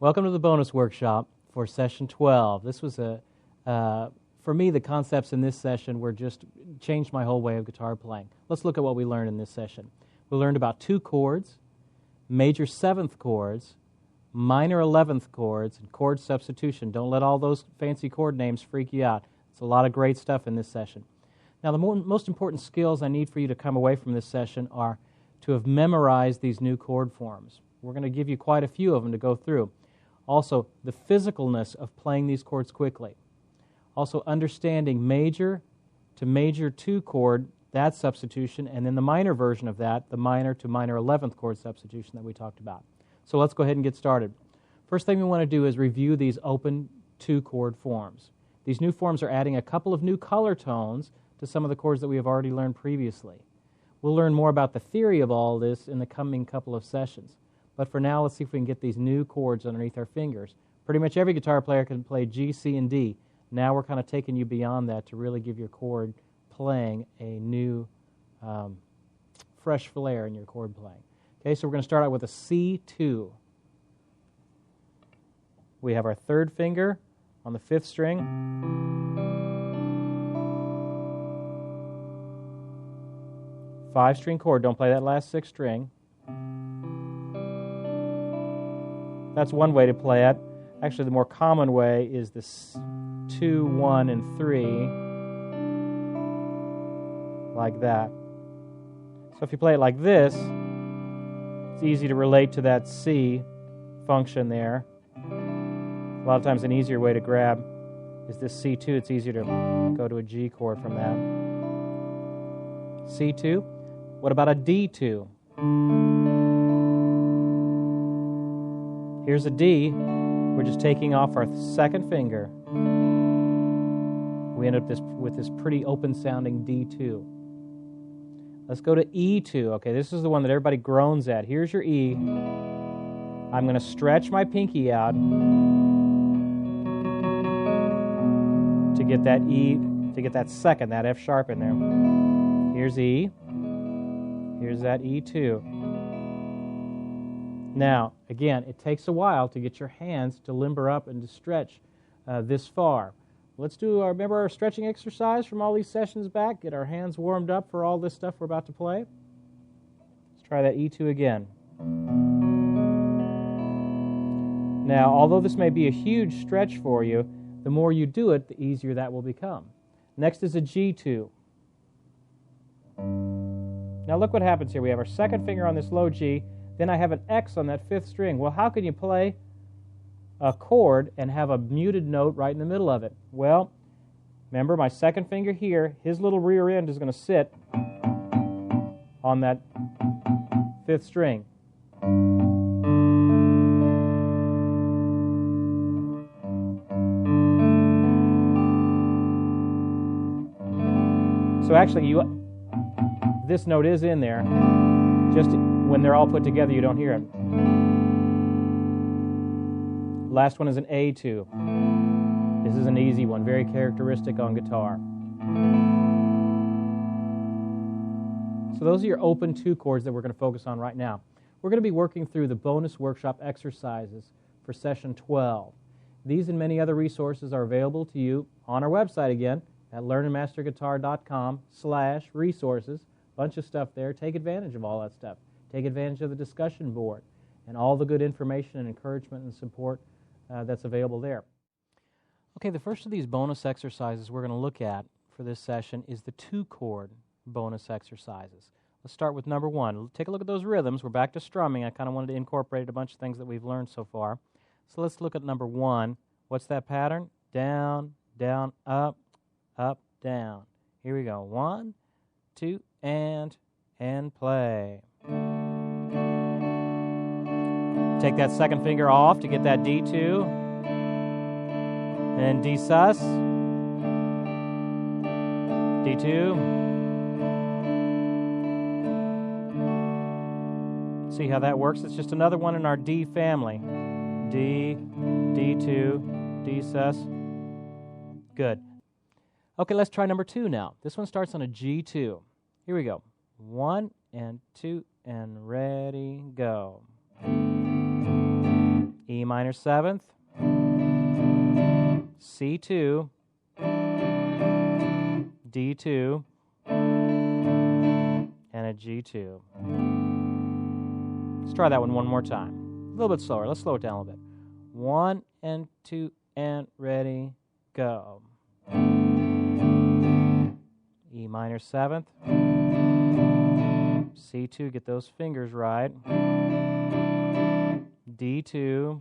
Welcome to the bonus workshop for session 12. This was for me, the concepts in this session were just changed my whole way of guitar playing. Let's look at what we learned in this session. We learned about 2 chords, major 7th chords, minor 11th chords, and chord substitution. Don't let all those fancy chord names freak you out. It's a lot of great stuff in this session. Now, the most important skills I need for you to come away from this session are to have memorized these new chord forms. We're going to give you quite a few of them to go through. Also, the physicalness of playing these chords quickly. Also, understanding major to major 2 chord, that substitution, and then the minor version of that, the minor to minor 11th chord substitution that we talked about. So let's go ahead and get started. First thing we want to do is review these open 2 chord forms. These new forms are adding a couple of new color tones to some of the chords that we have already learned previously. We'll learn more about the theory of all this in the coming couple of sessions. But for now, let's see if we can get these new chords underneath our fingers. Pretty much every guitar player can play G, C, and D. Now we're kind of taking you beyond that to really give your chord playing a new, fresh flair in your chord playing. Okay, so we're going to start out with a C2. We have our 3rd finger on the 5th string. 5-string chord. Don't play that last 6th string. That's one way to play it. Actually, the more common way is this 2, 1, and 3, like that. So if you play it like this, it's easy to relate to that C function there. A lot of times an easier way to grab is this C2. It's easier to go to a G chord from that. C2. What about a D2? Here's a D. We're just taking off our 2nd finger. We end up with this pretty open-sounding D2. Let's go to E2. Okay, this is the one that everybody groans at. Here's your E. I'm going to stretch my pinky out to get that E, to get that 2nd, that F sharp in there. Here's E. Here's that E2. Now, again, it takes a while to get your hands to limber up and to stretch this far. Let's do remember our stretching exercise from all these sessions back? Get our hands warmed up for all this stuff we're about to play. Let's try that E2 again. Now, although this may be a huge stretch for you, the more you do it, the easier that will become. Next is a G2. Now look what happens here. We have our 2nd finger on this low G. Then I have an X on that 5th string. Well, how can you play a chord and have a muted note right in the middle of it? Well, remember my 2nd finger here, his little rear end is going to sit on that 5th string. So actually, this note is in there. Just when they're all put together, you don't hear it. Last one is an A2. This is an easy one, very characteristic on guitar. So those are your open 2 chords that we're going to focus on right now. We're going to be working through the bonus workshop exercises for session 12. These and many other resources are available to you on our website again at learnandmasterguitar.com/resources. Bunch of stuff there. Take advantage of all that stuff. Take advantage of the discussion board and all the good information and encouragement and support that's available there. Okay, the first of these bonus exercises we're going to look at for this session is the 2 chord bonus exercises. Let's start with number 1. Take a look at those rhythms. We're back to strumming. I kind of wanted to incorporate a bunch of things that we've learned so far. So let's look at number 1. What's that pattern? Down, down, up, down. Here we go. 1, 2, and play. Take that 2nd finger off to get that D2. And D sus. D2. See how that works? It's just another one in our D family. D, D2, D sus. Good. Okay, let's try number 2 now. This one starts on a G2. Here we go. 1 and 2 and ready, go. E minor 7th, C2, D2, and a G2. Let's try that one more time. A little bit slower. Let's slow it down a little bit. 1 and 2 and ready, go. E minor 7th, C2, get those fingers right, D2,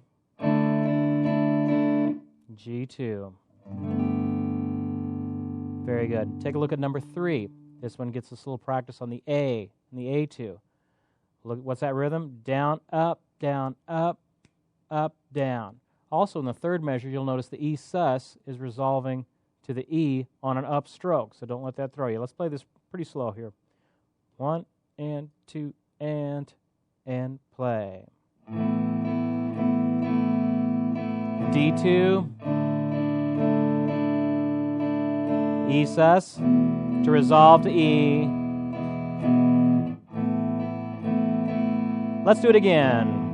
G2. Very good. Take a look at number 3. This one gets us a little practice on the A and the A2. Look, what's that rhythm? Down, up, down, up, up, down. Also in the third measure, you'll notice the E sus is resolving to the E on an up stroke, so don't let that throw you. Let's play this pretty slow here. 1 and 2 and play. D2, E sus to resolve to E. Let's do it again.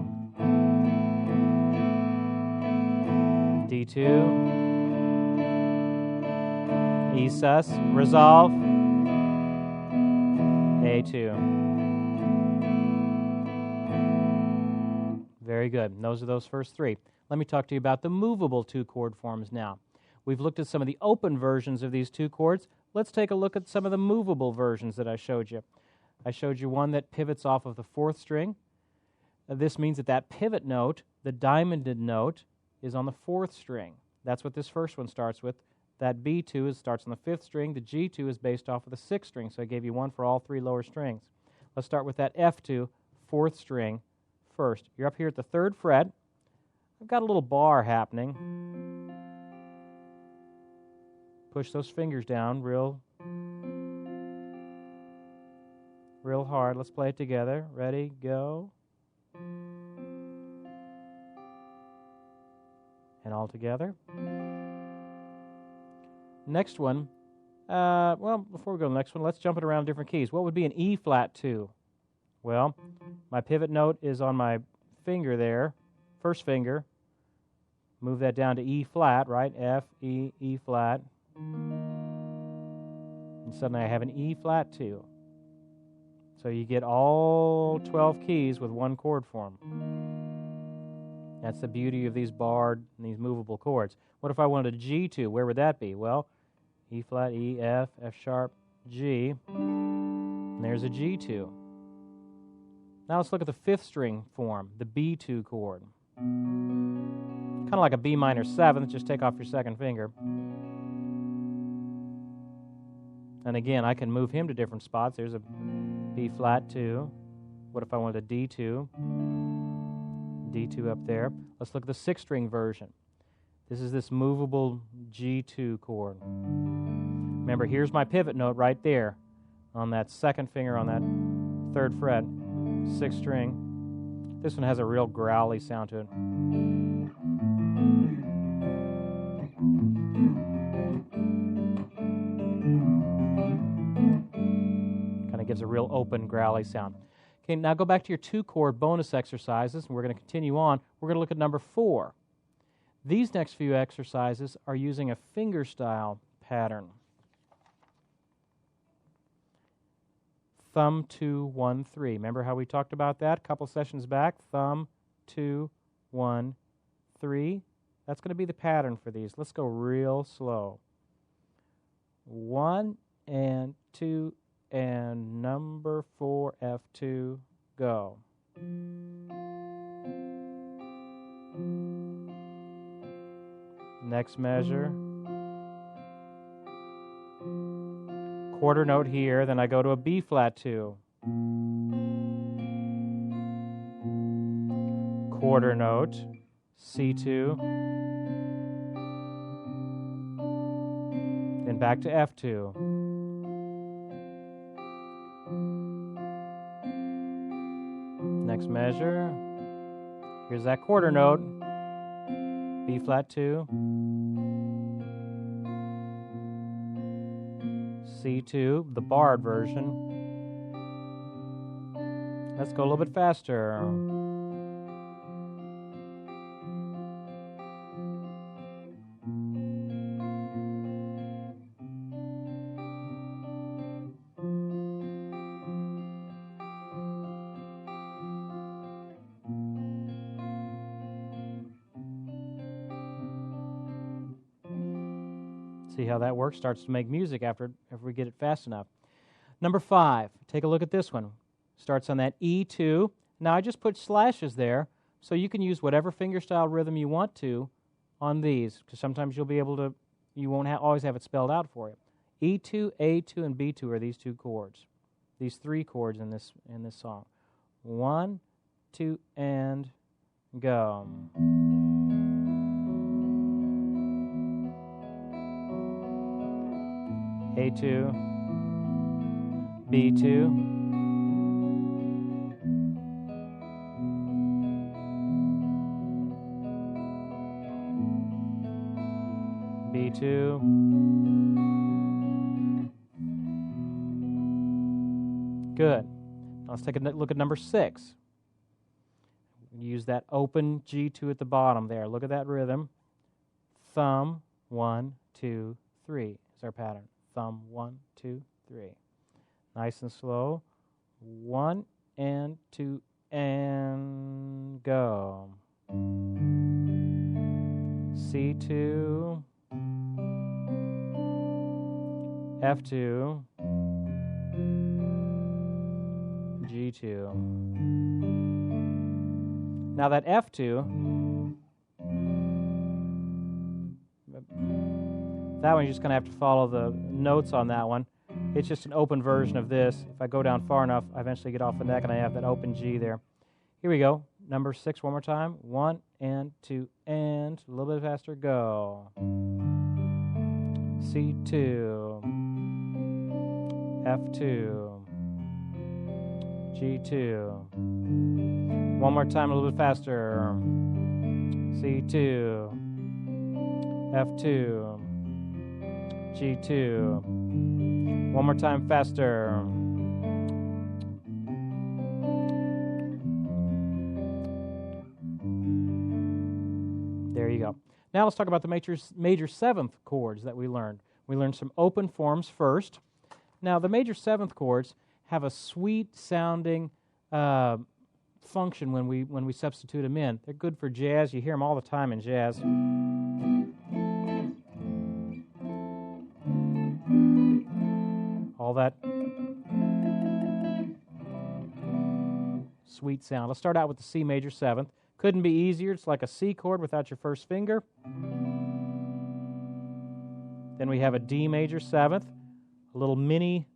D2, E sus, resolve, A2. Very good. And those are those first 3. Let me talk to you about the movable 2-chord forms now. We've looked at some of the open versions of these 2 chords. Let's take a look at some of the movable versions that I showed you. I showed you one that pivots off of the 4th string. This means that pivot note, the diamonded note, is on the 4th string. That's what this first one starts with. That B2 starts on the 5th string. The G2 is based off of the 6th string, so I gave you one for all 3 lower strings. Let's start with that F2, 4th string first. You're up here at the 3rd fret. I've got a little bar happening. Push those fingers down real hard. Let's play it together. Ready, go. And all together. Next one, before we go to the next one, let's jump it around different keys. What would be an E flat 2? Well, my pivot note is on my finger there, first finger. Move that down to E flat, right? F, E, E flat. And suddenly I have an E flat 2. So you get all 12 keys with one chord form. That's the beauty of these barred and these movable chords. What if I wanted a G2? Where would that be? Well, E flat, E, F, F sharp, G. And there's a G2. Now let's look at the 5th string form, the B2 chord. Kind of like a B minor 7th, just take off your 2nd finger. And again, I can move him to different spots. There's a B flat 2. What if I wanted a D2? D2 up there. Let's look at the 6th string version. This is this movable G2 chord. Remember, here's my pivot note right there on that 2nd finger on that 3rd fret, 6th string. This one has a real growly sound to it. Kind of gives a real open, growly sound. Okay, now go back to your 2-chord bonus exercises, and we're going to continue on. We're going to look at number 4. These next few exercises are using a fingerstyle pattern. Thumb 2, 1, 3. Remember how we talked about that a couple sessions back? Thumb 2, 1, 3. That's going to be the pattern for these. Let's go real slow. 1 and 2 and number 4, F2, go. Next measure. Quarter note here, then I go to a B flat 2. Quarter note, C2. Then back to F2. Next measure. Here's that quarter note. B flat 2. C2, the barred version. Let's go a little bit faster. See how that works? Starts to make music after we get it fast enough. Number 5, take a look at this one. Starts on that E2. Now I just put slashes there, so you can use whatever fingerstyle rhythm you want to on these, because sometimes you'll be able to, you won't always have it spelled out for you. E2, A2, and B2 are these 2 chords. These 3 chords in this song. 1, 2, and go. A2, B2, B2, good. Now let's take a look at number 6. Use that open G2 at the bottom there. Look at that rhythm. Thumb, 1, 2, 3 is our pattern. Thumb, 1, 2, 3. Nice and slow. 1 and 2 and go. C2, F2, G2. Now that F2, that one you're just going to have to follow the notes on that one. It's just an open version of this. If I go down far enough, I eventually get off the neck and I have that open G there. Here we go. Number 6 one more time. 1 and 2 and a little bit faster. Go. C2, F2, G2. One more time, a little bit faster. C2, F2, G2. One more time, faster. There you go. Now let's talk about the major 7th chords that we learned. We learned some open forms first. Now the major 7th chords have a sweet sounding function when we substitute them in. They're good for jazz. You hear them all the time in jazz. All that sweet sound. Let's start out with the C major 7th. Couldn't be easier. It's like a C chord without your first finger. Then we have a D major 7th, a little mini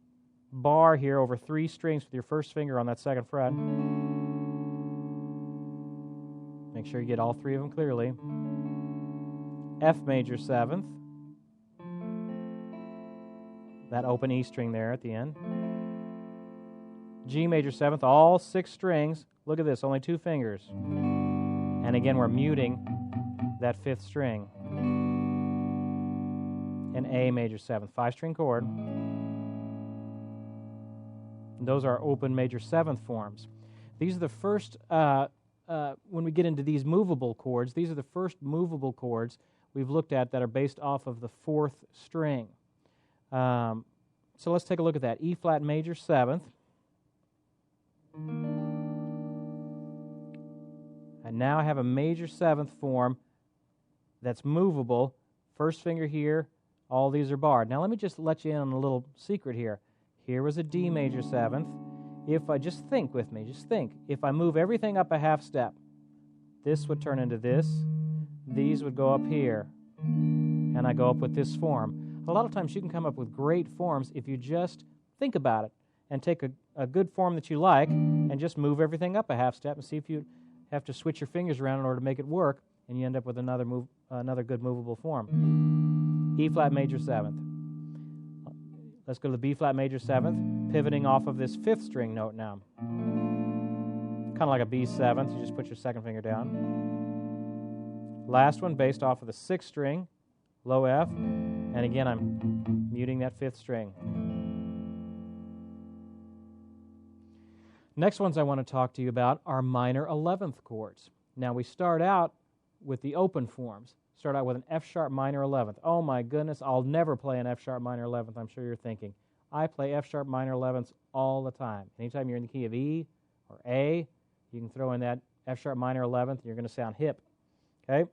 bar here over 3 strings with your first finger on that 2nd fret. Make sure you get all 3 of them clearly. F major 7th, that open E string there at the end. G major 7th, all 6 strings. Look at this, only 2 fingers. And again, we're muting that 5th string. And A major 7th, 5-string chord. And those are open major 7th forms. These are the first, when we get into these movable chords, these are the first movable chords we've looked at that are based off of the 4th string. So let's take a look at that. E flat major 7th. And now I have a major 7th form that's movable. First finger here, all these are barred. Now let me just let you in on a little secret here. Here was a D major 7th. If I just think with me, just think. If I move everything up a half step, this would turn into this. These would go up here. And I go up with this form. A lot of times you can come up with great forms if you just think about it and take a good form that you like and just move everything up a half step and see if you have to switch your fingers around in order to make it work, and you end up with another good movable form. E flat major 7th. Let's go to the B flat major 7th, pivoting off of this 5th string note now. Kind of like a B 7th, you just put your 2nd finger down. Last one based off of the 6th string, low F, and again I'm muting that 5th string. Next ones I want to talk to you about are minor 11th chords. Now we start out with the open forms. Start out with an F sharp minor 11th. Oh my goodness, I'll never play an F sharp minor 11th, I'm sure you're thinking. I play F sharp minor 11ths all the time. Anytime you're in the key of E or A, you can throw in that F sharp minor 11th and you're going to sound hip. Okay?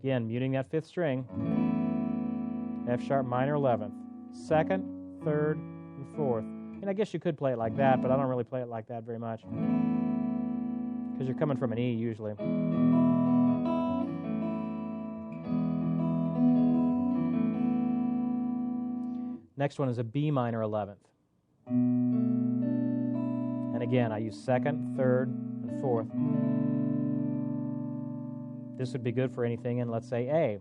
Again, muting that 5th string. F sharp minor 11th. 2nd, 3rd, and 4th. And I guess you could play it like that, but I don't really play it like that very much, because you're coming from an E usually. Next one is a B minor 11th. And again, I use 2nd, 3rd, and 4th. This would be good for anything in, let's say, A.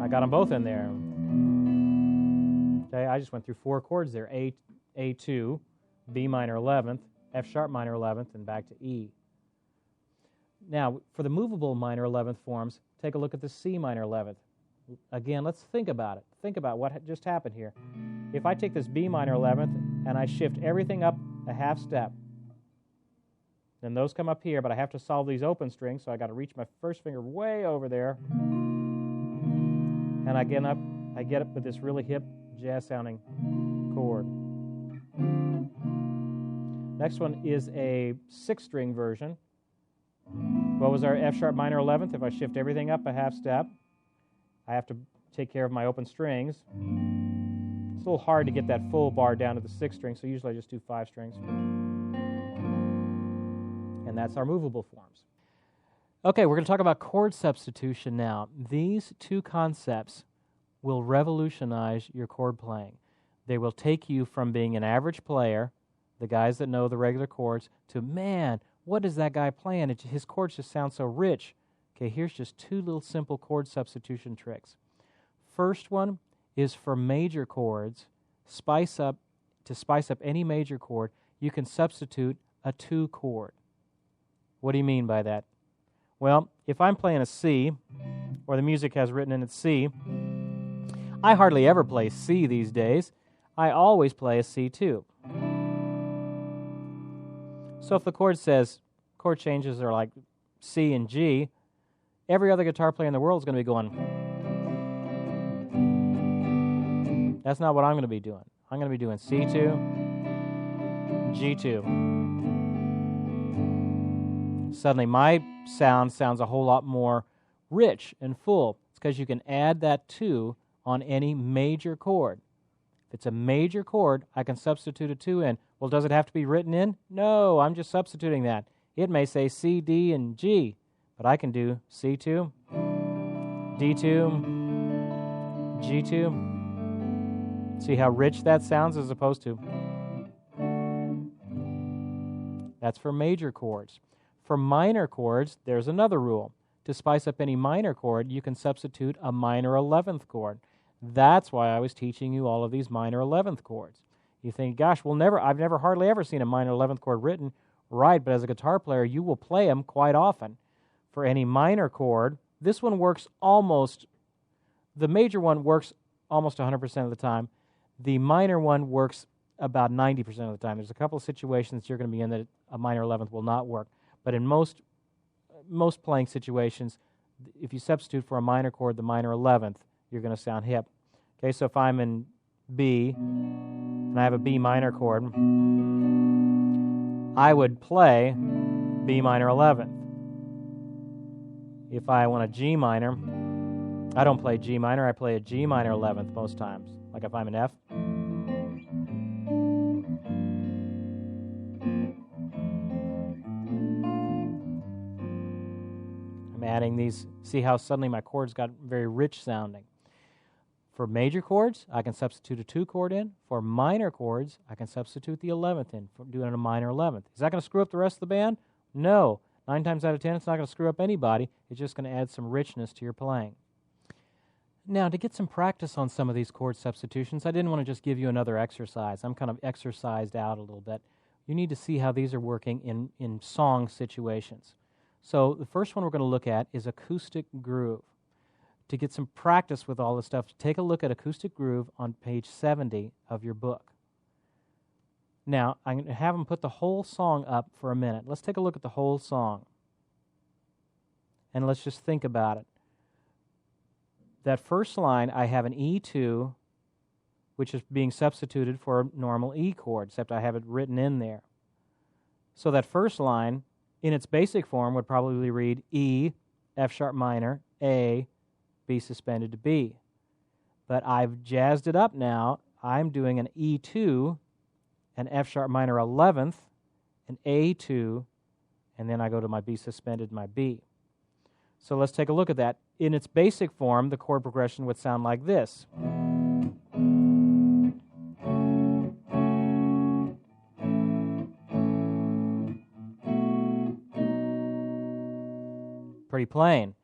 I got them both in there. Okay, I just went through 4 chords there. A2, B minor 11th, F sharp minor 11th, and back to E. Now, for the movable minor 11th forms, take a look at the C minor 11th. Again, let's think about it. Think about what just happened here. If I take this B minor 11th and I shift everything up a half step, then those come up here, but I have to solve these open strings, so I got to reach my first finger way over there, and I get up with this really hip jazz-sounding chord. Next one is a 6-string version. What was our F sharp minor 11th? If I shift everything up a half step, I have to take care of my open strings. It's a little hard to get that full bar down to the 6th string, so usually I just do 5 strings. And that's our movable forms. Okay, we're going to talk about chord substitution now. These 2 concepts will revolutionize your chord playing. They will take you from being an average player, the guys that know the regular chords, to, man, what is that guy playing? His chords just sound so rich. Okay, here's just 2 little simple chord substitution tricks. First one is for major chords. To spice up any major chord, you can substitute a 2 chord. What do you mean by that? Well, if I'm playing a C, or the music has written in it C, I hardly ever play C these days. I always play a C2. So if the chord changes are like C and G, every other guitar player in the world is going to be going. That's not what I'm going to be doing. I'm going to be doing C2, G2. Suddenly my sound sounds a whole lot more rich and full. It's because you can add that 2 on any major chord. If it's a major chord, I can substitute a 2 in. Well, does it have to be written in? No, I'm just substituting that. It may say C, D, and G, but I can do C2, D2, G2. See how rich that sounds as opposed to... That's for major chords. For minor chords, there's another rule. To spice up any minor chord, you can substitute a minor 11th chord. That's why I was teaching you all of these minor 11th chords. You think, gosh, I've never hardly ever seen a minor 11th chord written. Right, but as a guitar player, you will play them quite often. For any minor chord, this one works the major one works almost 100% of the time. The minor one works about 90% of the time. There's a couple of situations you're going to be in that a minor 11th will not work. But in most playing situations, if you substitute for a minor chord the minor 11th, you're going to sound hip. Okay, so if I'm in B, and I have a B minor chord, I would play B minor 11th. If I want a G minor, I don't play G minor, I play a G minor 11th most times. Like if I'm in F. I'm adding these, see how suddenly my chords got very rich sounding. For major chords, I can substitute a 2 chord in. For minor chords, I can substitute the 11th in, for doing a minor 11th. Is that going to screw up the rest of the band? No. 9 times out of 10, it's not going to screw up anybody. It's just going to add some richness to your playing. Now, to get some practice on some of these chord substitutions, I didn't want to just give you another exercise. I'm kind of exercised out a little bit. You need to see how these are working in song situations. So the first one we're going to look at is acoustic groove. To get some practice with all this stuff, take a look at acoustic groove on page 70 of your book. Now, I'm going to have them put the whole song up for a minute. Let's take a look at the whole song. And let's just think about it. That first line, I have an E2, which is being substituted for a normal E chord, except I have it written in there. So that first line, in its basic form, would probably read E, F sharp minor, A, B suspended to B. But I've jazzed it up now. I'm doing an E2, an F sharp minor 11th, an A2, and then I go to my B suspended, my B. So let's take a look at that. In its basic form, the chord progression would sound like this. Pretty plain.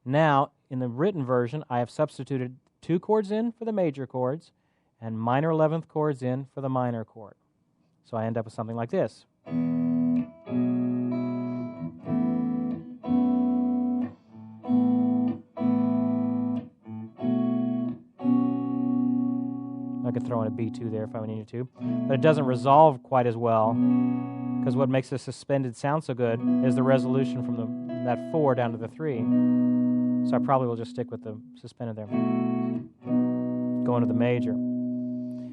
Now, in the written version, I have substituted 2 chords in for the major chords and minor 11th chords in for the minor chord. So I end up with something like this. I could throw in a B2 there if I needed to, but it doesn't resolve quite as well, because what makes the suspended sound so good is the resolution from that 4 down to the 3. So I probably will just stick with the suspended there. Going to the major.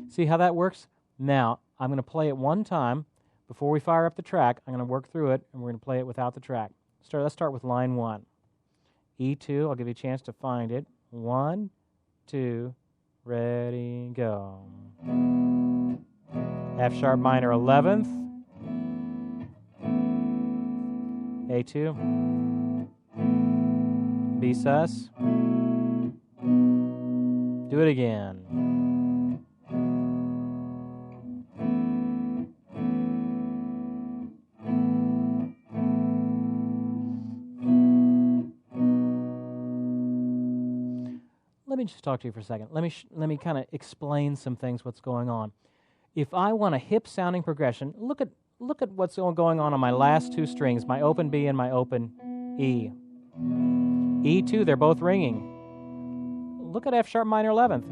See how that works? Now, I'm going to play it one time. Before we fire up the track, I'm going to work through it, and we're going to play it without the track. Let's start with line 1. E2, I'll give you a chance to find it. 1, 2, ready, go. F sharp minor 11th. A2. B sus. Do it again. Let me just talk to you for a second. Let me kind of explain some things, what's going on. If I want a hip sounding progression, look at what's going on my last 2 strings, my open B and my open E. E2, they're both ringing. Look at F sharp minor 11th.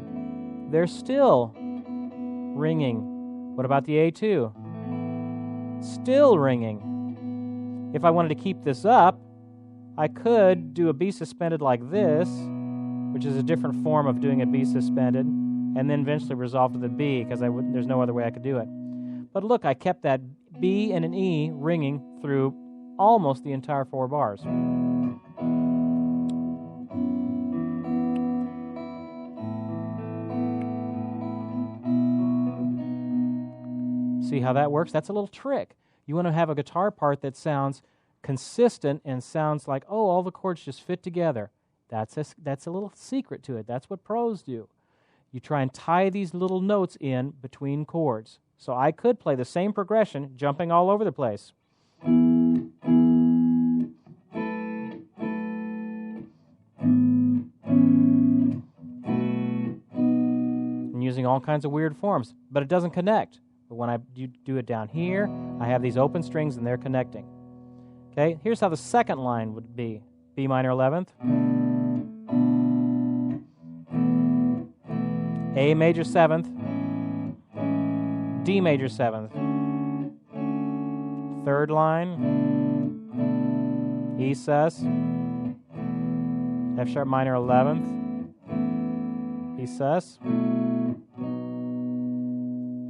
They're still ringing. What about the A2? Still ringing. If I wanted to keep this up, I could do a B suspended like this, which is a different form of doing a B suspended, and then eventually resolve to the B, because there's no other way I could do it. But look, I kept that B and an E ringing through almost the entire 4 bars. See how that works? That's a little trick. You want to have a guitar part that sounds consistent and sounds like, oh, all the chords just fit together. That's a little secret to it. That's what pros do. You try and tie these little notes in between chords. So I could play the same progression, jumping all over the place. And using all kinds of weird forms, but it doesn't connect. But when I do it down here, I have these open strings and they're connecting. Okay, here's how the second line would be. B minor 11th. A major 7th, D major 7th. Third line, E sus, F sharp minor 11th, E sus.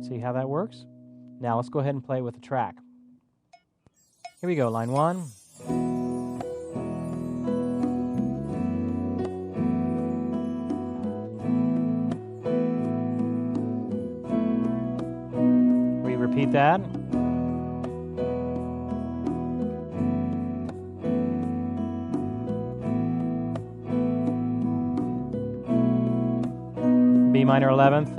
See how that works? Now let's go ahead and play it with the track. Here we go, line 1. Repeat that. B minor 11th.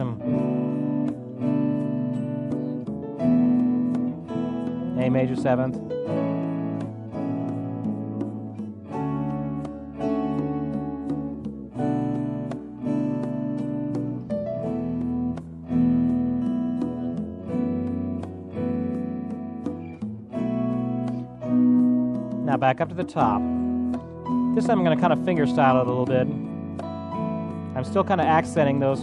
A major 7th. Now back up to the top. This time I'm going to kind of finger style it a little bit. I'm still kind of accenting those.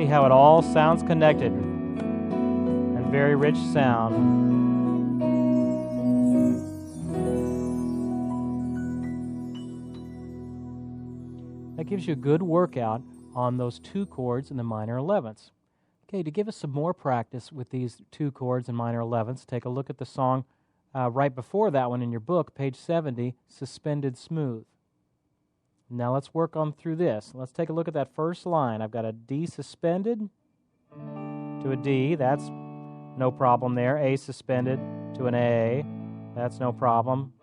See how it all sounds connected and very rich sound. That gives you a good workout on those two chords in the minor 11ths. Okay, to give us some more practice with these two chords in minor 11ths, take a look at the song right before that one in your book, page 70, Suspended Smooth. Now let's work on through this. Let's take a look at that first line. I've got a D suspended to a D. That's no problem there. A suspended to an A. That's no problem.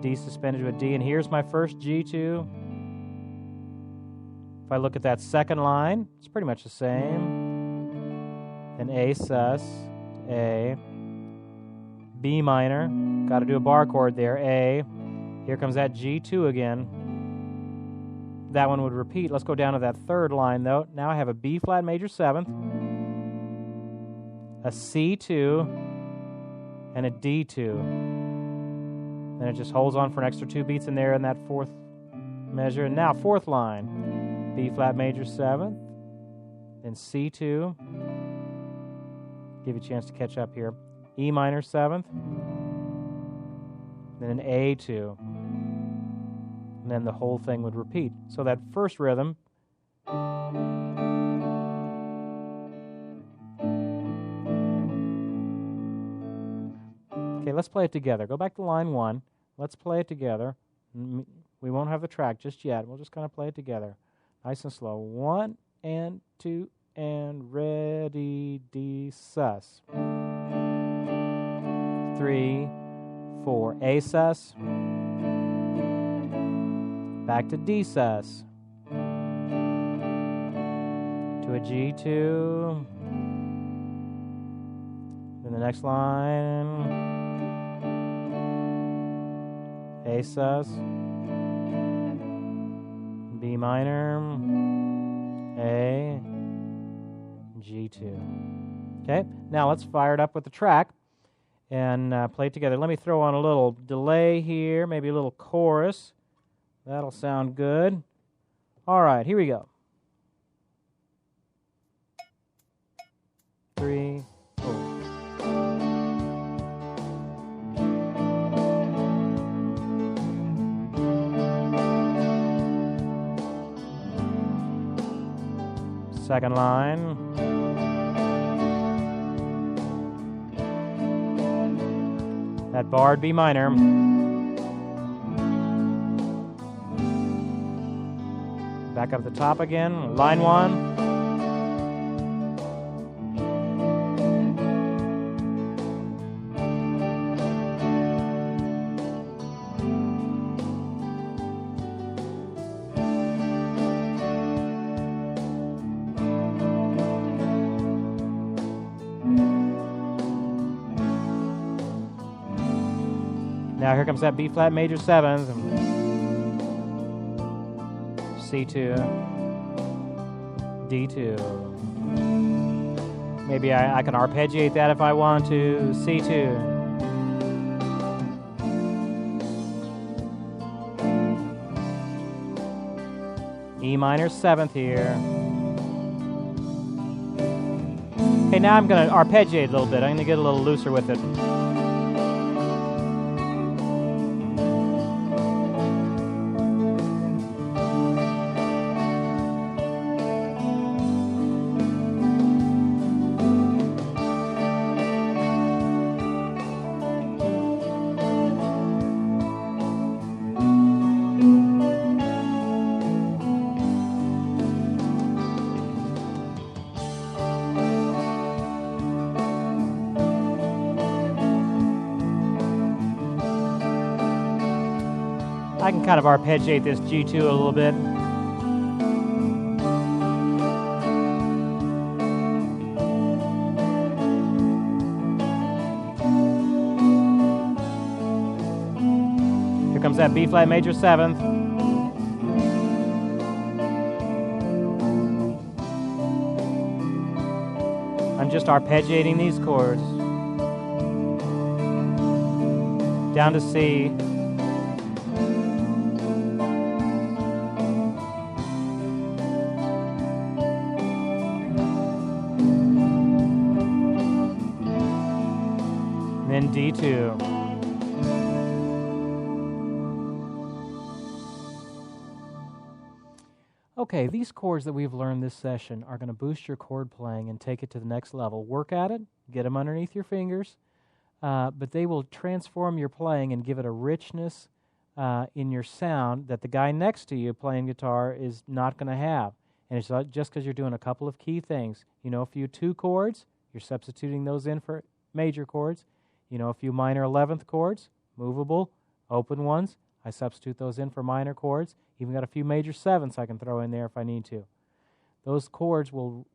D suspended to a D. And here's my first G2. If I look at that second line, it's pretty much the same. Then A sus, A. B minor, got to do a bar chord there, A. Here comes that G2 again. That one would repeat. Let's go down to that third line, though. Now I have a B flat major 7th, a C2, and a D2. Then it just holds on for an extra 2 beats in there in that fourth measure. And now fourth line. B flat major 7th, then C2, give you a chance to catch up here, E minor 7th, then an A2, and then the whole thing would repeat. So that first rhythm, okay, let's play it together. Go back to line 1, let's play it together. We won't have the track just yet, we'll just kind of play it together. Nice and slow. 1 and 2 and ready, D sus. 3, 4, A sus. Back to D sus. To a G2. Then the next line. A sus. B minor, A, G2. Okay, now let's fire it up with the track and play it together. Let me throw on a little delay here, maybe a little chorus. That'll sound good. All right, here we go. 3, 4. Second line. That barred B minor. Back up the top again. Line 1. Now here comes that B flat major 7th, C2, D2. Maybe I can arpeggiate that if I want to, C2. E minor 7th here. Okay, now I'm going to arpeggiate a little bit. I'm going to get a little looser with it. I can kind of arpeggiate this G2 a little bit. Here comes that B flat major 7th. I'm just arpeggiating these chords. Down to C. D2. Okay, these chords that we've learned this session are going to boost your chord playing and take it to the next level. Work at it, get them underneath your fingers, but they will transform your playing and give it a richness in your sound that the guy next to you playing guitar is not going to have. And it's not just because you're doing a couple of key things. You know a few 2 chords, you're substituting those in for major chords. You know a few minor 11th chords, movable, open ones. I substitute those in for minor chords. Even got a few major 7ths I can throw in there if I need to. Those chords will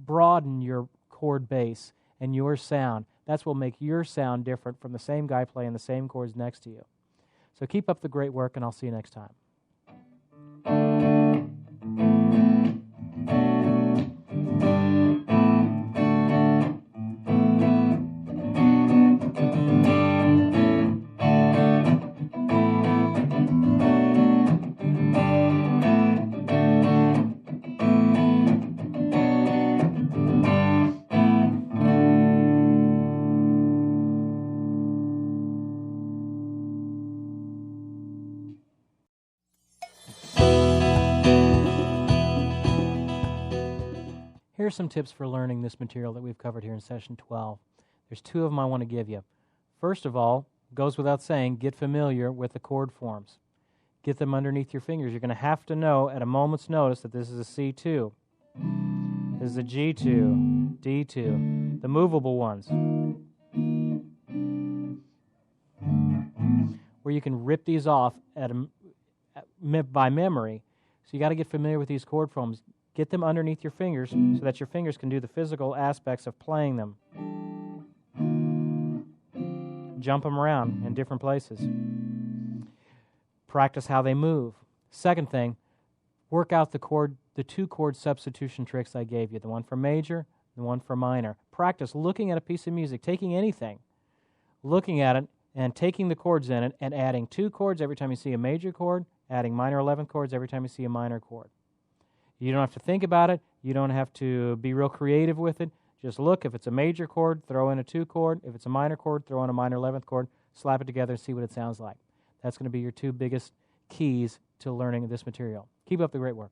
broaden your chord base and your sound. That's what will make your sound different from the same guy playing the same chords next to you. So keep up the great work, and I'll see you next time. Here are some tips for learning this material that we've covered here in Session 12. There's 2 of them I want to give you. First of all, goes without saying, get familiar with the chord forms. Get them underneath your fingers. You're going to have to know at a moment's notice that this is a C2. This is a G2, D2, the movable ones, where you can rip these off by memory. So you got to get familiar with these chord forms. Get them underneath your fingers so that your fingers can do the physical aspects of playing them. Jump them around in different places. Practice how they move. Second thing, work out the 2 chord substitution tricks I gave you, the one for major, the one for minor. Practice looking at a piece of music, taking anything, looking at it and taking the chords in it and adding 2 chords every time you see a major chord, adding minor 11th chords every time you see a minor chord. You don't have to think about it. You don't have to be real creative with it. Just look. If it's a major chord, throw in a 2 chord. If it's a minor chord, throw in a minor 11th chord. Slap it together and see what it sounds like. That's going to be your 2 biggest keys to learning this material. Keep up the great work.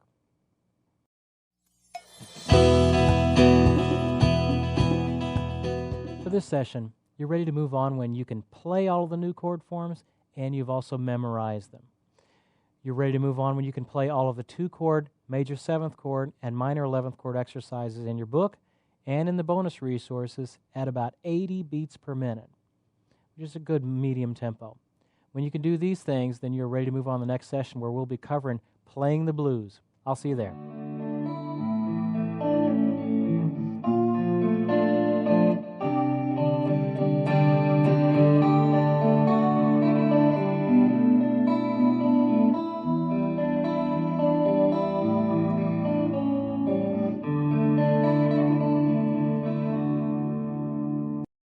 For this session, you're ready to move on when you can play all of the new chord forms and you've also memorized them. You're ready to move on when you can play all of the 2 chord, major 7th chord, and minor 11th chord exercises in your book and in the bonus resources at about 80 beats per minute, which is a good medium tempo. When you can do these things, then you're ready to move on to the next session where we'll be covering playing the blues. I'll see you there.